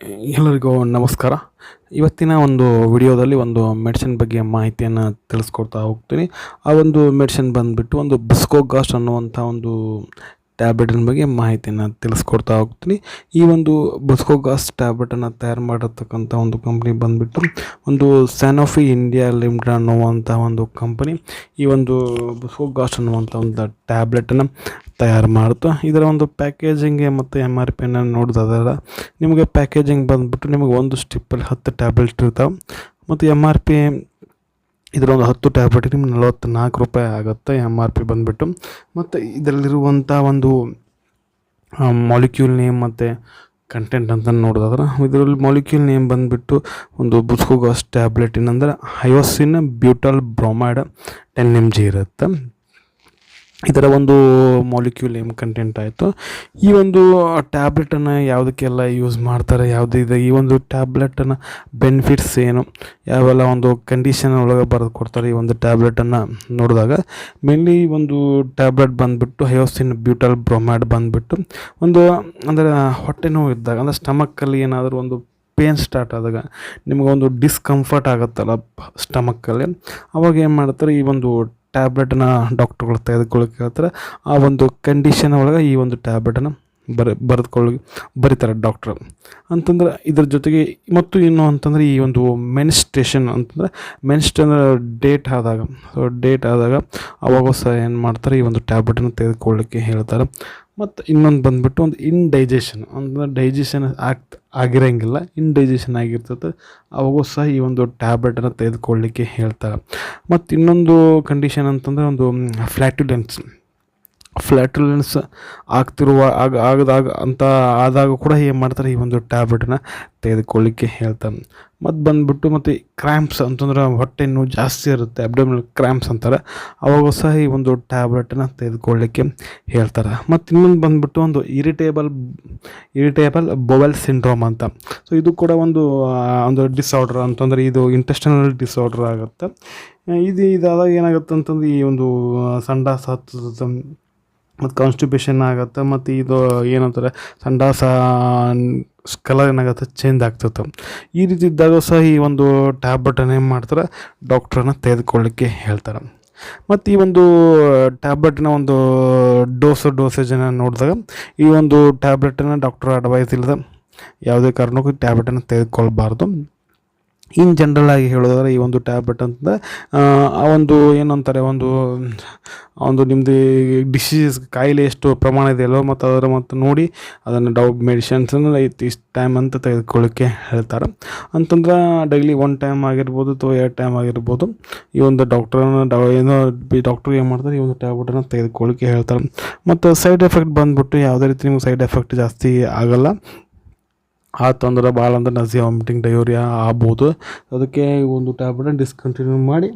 ಎಲ್ಲರಿಗೂ ನಮಸ್ಕಾರ. ಇವತ್ತಿನ ಒಂದು ವಿಡಿಯೋದಲ್ಲಿ ಒಂದು ಮೆಡಿಸಿನ್ ಬಗ್ಗೆ ಮಾಹಿತಿಯನ್ನು ತಿಳಿಸ್ಕೊಡ್ತಾ ಹೋಗ್ತೀನಿ. ಆ ಒಂದು ಮೆಡಿಸಿನ್ ಬಂದುಬಿಟ್ಟು ಒಂದು ಬುಸ್ಕೋಗಾಸ್ಟ್ ಅನ್ನುವಂಥ ಒಂದು ಟ್ಯಾಬ್ಲೆಟಿನ ಬಗ್ಗೆ ಮಾಹಿತಿಯನ್ನು ತಿಳಿಸ್ಕೊಡ್ತಾ ಹೋಗ್ತೀನಿ. ಈ ಒಂದು ಬುಸ್ಕೋಗಾಸ್ಟ್ ಟ್ಯಾಬ್ಲೆಟನ್ನು ತಯಾರು ಮಾಡಿರ್ತಕ್ಕಂಥ ಒಂದು ಕಂಪ್ನಿ ಬಂದುಬಿಟ್ಟು ಒಂದು ಸ್ಯಾನೋಫಿ ಇಂಡಿಯಾ ಲಿಮಿಟೆಡ್ ಅನ್ನುವಂಥ ಒಂದು ಕಂಪನಿ ಈ ಒಂದು ಬುಸ್ಕೋಗಾಸ್ಟ್ ಅನ್ನುವಂಥ ಒಂದು ಟ್ಯಾಬ್ಲೆಟನ್ನು ತಯಾರು ಮಾಡುತ್ತೆ. ಇದರ ಒಂದು ಪ್ಯಾಕೇಜಿಂಗ್ಗೆ ಮತ್ತು MRP ನೋಡಿದಾದ್ರೆ ನಿಮಗೆ ಪ್ಯಾಕೇಜಿಂಗ್ ಬಂದುಬಿಟ್ಟು ನಿಮಗೆ ಒಂದು ಸ್ಟಿಪ್ಪಲ್ಲಿ 10 ಟ್ಯಾಬ್ಲೆಟ್ ಇರ್ತಾವೆ ಮತ್ತು MRP ಇದರ ಒಂದು 10 ಟ್ಯಾಬ್ಲೆಟಿಗೆ ನಿಮ್ಗೆ ₹44 ಆಗುತ್ತೆ MRP ಬಂದುಬಿಟ್ಟು. ಮತ್ತು ಇದರಲ್ಲಿರುವಂಥ ಒಂದು ಮಾಲಿಕ್ಯೂಲ್ ನೇಮ್ ಮತ್ತು ಕಂಟೆಂಟ್ ಅಂತ ನೋಡಿದಾದ್ರೆ ಇದರಲ್ಲಿ ಮಾಲಿಕ್ಯೂಲ್ ನೇಮ್ ಬಂದುಬಿಟ್ಟು ಒಂದು ಬುಸ್ಕೋಗಾಸ್ಟ್ ಟ್ಯಾಬ್ಲೆಟ್ ಏನಂದ್ರೆ ಹಯೋಸಿನ್ ಬ್ಯೂಟಲ್ ಬ್ರೋಮೈಡ್ 10 mg ಇರುತ್ತೆ. ಇದರ ಒಂದು ಮಾಲಿಕ್ಯೂಲ್ ನೇಮ್ ಕಂಟೆಂಟ್ ಆಯಿತು. ಈ ಒಂದು ಟ್ಯಾಬ್ಲೆಟನ್ನು ಯಾವುದಕ್ಕೆಲ್ಲ ಯೂಸ್ ಮಾಡ್ತಾರೆ, ಯಾವುದಿದೆ ಈ ಒಂದು ಟ್ಯಾಬ್ಲೆಟನ್ನು ಬೆನಿಫಿಟ್ಸ್ ಏನು, ಯಾವೆಲ್ಲ ಒಂದು ಕಂಡೀಷನ್ ಒಳಗೆ ಬರೆದು ಕೊಡ್ತಾರೆ ಈ ಒಂದು ಟ್ಯಾಬ್ಲೆಟನ್ನು ನೋಡಿದಾಗ ಮೇನ್ಲಿ ಈ ಒಂದು ಟ್ಯಾಬ್ಲೆಟ್ ಬಂದುಬಿಟ್ಟು ಹಯೋಸಿನ್ ಬ್ಯೂಟಲ್ ಬ್ರೋಮೈಡ್ ಬಂದುಬಿಟ್ಟು ಒಂದು ಅಂದರೆ ಹೊಟ್ಟೆ ನೋವು ಇದ್ದಾಗ ಅಂದರೆ ಸ್ಟಮಕ್ಕಲ್ಲಿ ಏನಾದರೂ ಒಂದು ಪೇನ್ ಸ್ಟಾರ್ಟ್ ಆದಾಗ ನಿಮಗೊಂದು ಡಿಸ್ಕಂಫರ್ಟ್ ಆಗುತ್ತಲ್ಲ ಸ್ಟಮಕ್ಕಲ್ಲಿ, ಅವಾಗ ಏನು ಮಾಡ್ತಾರೆ ಈ ಒಂದು ಟ್ಯಾಬ್ಲೆಟನ್ನು ಡಾಕ್ಟ್ರುಗಳು ತೆಗೆದುಕೊಳ್ಳೋಕೆ ಹೇಳ್ತಾರೆ. ಆ ಒಂದು ಕಂಡೀಷನ್ ಒಳಗೆ ಈ ಒಂದು ಟ್ಯಾಬ್ಲೆಟನ್ನು ಬರೀತಾರೆ ಡಾಕ್ಟ್ರು ಅಂತಂದ್ರೆ. ಇದ್ರ ಜೊತೆಗೆ ಮತ್ತು ಇನ್ನು ಅಂತಂದರೆ ಈ ಒಂದು ಮೆನ್ಸ್ಟ್ರೇಷನ್ ಅಂತಂದರೆ ಡೇಟ್ ಆದಾಗ ಅವಾಗ ಸಹ ಏನು ಮಾಡ್ತಾರೆ ಈ ಒಂದು ಟ್ಯಾಬ್ಲೆಟನ್ನು ತೆಗೆದುಕೊಳ್ಳಲಿಕ್ಕೆ ಹೇಳ್ತಾರೆ. ಮತ್ತು ಇನ್ನೊಂದು ಬಂದುಬಿಟ್ಟು ಒಂದು ಇಂಡೈಜೆಷನ್ ಅಂದರೆ ಡೈಜೆಷನ್ ಆಗಿರೋಂಗಿಲ್ಲ, ಇಂಡೈಜೆಷನ್ ಆಗಿರ್ತದೆ, ಅವಾಗೂ ಸಹ ಈ ಒಂದು ಟ್ಯಾಬ್ಲೆಟನ್ನು ತೆಗೆದುಕೊಳ್ಳಲಿಕ್ಕೆ ಹೇಳ್ತಾರೆ. ಮತ್ತು ಇನ್ನೊಂದು ಕಂಡೀಷನ್ ಅಂತಂದರೆ ಒಂದು ಫ್ಲ್ಯಾಟುಲೆನ್ಸ್ ಆದಾಗ ಕೂಡ ಏನು ಮಾಡ್ತಾರೆ ಈ ಒಂದು ಟ್ಯಾಬ್ಲೆಟನ್ನು ತೆಗೆದುಕೊಳ್ಳಿಕ್ಕೆ ಹೇಳ್ತಾರೆ. ಮತ್ತು ಬಂದುಬಿಟ್ಟು ಮತ್ತು ಕ್ರ್ಯಾಂಪ್ಸ್ ಅಂತಂದ್ರೆ ಹೊಟ್ಟೆ ನೋವು ಜಾಸ್ತಿ ಇರುತ್ತೆ, ಅಬ್ಡೋಮಿನಲ್ ಕ್ರ್ಯಾಂಪ್ಸ್ ಅಂತಾರೆ, ಅವಾಗ ಸಹ ಈ ಒಂದು ಟ್ಯಾಬ್ಲೆಟನ್ನು ತೆಗೆದುಕೊಳ್ಳಿಕ್ಕೆ ಹೇಳ್ತಾರೆ. ಮತ್ತು ಇನ್ನೊಂದು ಬಂದುಬಿಟ್ಟು ಒಂದು ಇರಿಟೇಬಲ್ ಬೊವೆಲ್ ಸಿಂಡ್ರೋಮ್ ಅಂತ. ಸೊ ಇದು ಕೂಡ ಒಂದು ಡಿಸಾರ್ಡರ್ ಅಂತಂದರೆ ಇದು ಇಂಟೆಸ್ಟೈನಲ್ ಡಿಸಾರ್ಡರ್ ಆಗುತ್ತೆ. ಇದಾದಾಗ ಏನಾಗುತ್ತೆ ಅಂತಂದ್ರೆ ಈ ಒಂದು ಸಂಡಾಸ ಮತ್ತು ಕಾನ್ಸ್ಟಿಪೇಷನ್ ಆಗುತ್ತೆ. ಮತ್ತು ಇದು ಏನಂತಾರೆ ಸಂಡಾಸ ಕಲರ್ ಏನಾಗುತ್ತೆ ಚೇಂಜ್ ಆಗ್ತದೆ. ಈ ರೀತಿ ಇದ್ದಾಗ ಸಹ ಈ ಒಂದು ಟ್ಯಾಬ್ಲೆಟನ್ನು ಏನು ಮಾಡ್ತಾರೆ ಡಾಕ್ಟ್ರನ್ನ ತೆಗೆದುಕೊಳ್ಳಿಕ್ಕೆ ಹೇಳ್ತಾರೆ. ಮತ್ತು ಈ ಒಂದು ಟ್ಯಾಬ್ಲೆಟಿನ ಒಂದು ಡೋಸೇಜನ್ನು ನೋಡಿದಾಗ ಈ ಒಂದು ಟ್ಯಾಬ್ಲೆಟನ್ನು ಡಾಕ್ಟರ್ ಅಡ್ವೈಸ್ ಇಲ್ಲದೆ ಯಾವುದೇ ಕಾರಣಕ್ಕೂ ಟ್ಯಾಬ್ಲೆಟನ್ನು ತೆಗೆದುಕೊಳ್ಬಾರ್ದು. ಇನ್ ಜನರಲ್ ಆಗಿ ಹೇಳೋದಾದ್ರೆ ಈ ಒಂದು ಟ್ಯಾಬ್ಲೆಟ್ ಅಂತಂದರೆ ಆ ಒಂದು ಏನಂತಾರೆ ಒಂದು ನಿಮ್ಮದು ಡಿಸೀಸ್ ಕಾಯಿಲೆ ಎಷ್ಟು ಪ್ರಮಾಣ ಇದೆಯಲ್ಲೋ ಮತ್ತು ಮತ್ತು ನೋಡಿ ಅದನ್ನು ಮೆಡಿಷನ್ಸನ್ನು ಇಷ್ಟು ಟೈಮ್ ಅಂತ ತೆಗೆದುಕೊಳ್ಳಿಕ್ಕೆ ಹೇಳ್ತಾರೆ. ಅಂತಂದ್ರೆ ಡೈಲಿ 1 ಟೈಮ್ ಆಗಿರ್ಬೋದು ಅಥವಾ 2 ಟೈಮ್ ಆಗಿರ್ಬೋದು ಈ ಒಂದು ಡಾಕ್ಟ್ರು ಏನು ಮಾಡ್ತಾರೆ ಈ ಒಂದು ಟ್ಯಾಬ್ಲೆಟನ್ನು ತೆಗೆದುಕೊಳ್ಳಿಕ್ಕೆ ಹೇಳ್ತಾರೆ. ಮತ್ತು ಸೈಡ್ ಎಫೆಕ್ಟ್ ಬಂದುಬಿಟ್ಟು ಯಾವುದೇ ರೀತಿ ನಿಮ್ಗೆ ಸೈಡ್ ಎಫೆಕ್ಟ್ ಜಾಸ್ತಿ ಆಗೋಲ್ಲ. ಆತಂದ್ರೆ ಭಾಳ ಅಂದ್ರೆ ನಸಿಯಾ ವಾಮಿಟಿಂಗ್ ಡಯೋರಿಯಾ ಆಗ್ಬೋದು. ಅದಕ್ಕೆ ಒಂದು ಟ್ಯಾಬ್ಲೆಟ್ ಡಿಸ್ಕಂಟಿನ್ಯೂ ಮಾಡಿ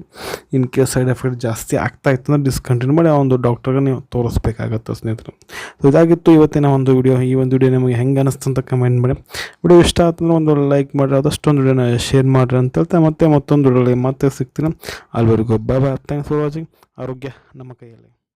ಇನ್ ಕೇಸ್ ಸೈಡ್ ಎಫೆಕ್ಟ್ ಜಾಸ್ತಿ ಆಗ್ತಾಯಿತ್ತು ಅಂದರೆ ಡಿಸ್ಕಂಟಿನ್ಯೂ ಮಾಡಿ ಆ ಒಂದು ಡಾಕ್ಟ್ರಿಗೆ ನೀವು ತೋರಿಸ್ಬೇಕಾಗತ್ತೆ ಸ್ನೇಹಿತರೆ. ಸೊ ಇದಾಗಿತ್ತು ಇವತ್ತಿನ ಒಂದು ವಿಡಿಯೋ. ಈ ಒಂದು ವಿಡಿಯೋ ನಿಮಗೆ ಹೆಂಗೆ ಅನ್ನಿಸ್ತು ಅಂತ ಕಮೆಂಟ್ ಮಾಡಿ. ವಿಡಿಯೋ ಇಷ್ಟ ಆಯ್ತಂದ್ರೆ ಒಂದು ಲೈಕ್ ಮಾಡಿರಿ, ಆದಷ್ಟೊಂದು ವಿಡಿಯೋನ ಶೇರ್ ಮಾಡಿರಿ ಅಂತ ಹೇಳ್ತಾ ಮತ್ತೊಂದು ವಿಡಿಯೋಲಿ ಮತ್ತೆ ಸಿಗ್ತೀನಿ. ಅಲ್ಲಿವರೆಗೂ ಬಾಯ್. Thanks for watching. ಆರೋಗ್ಯ ನಮ್ಮ ಕೈಯಲ್ಲಿ.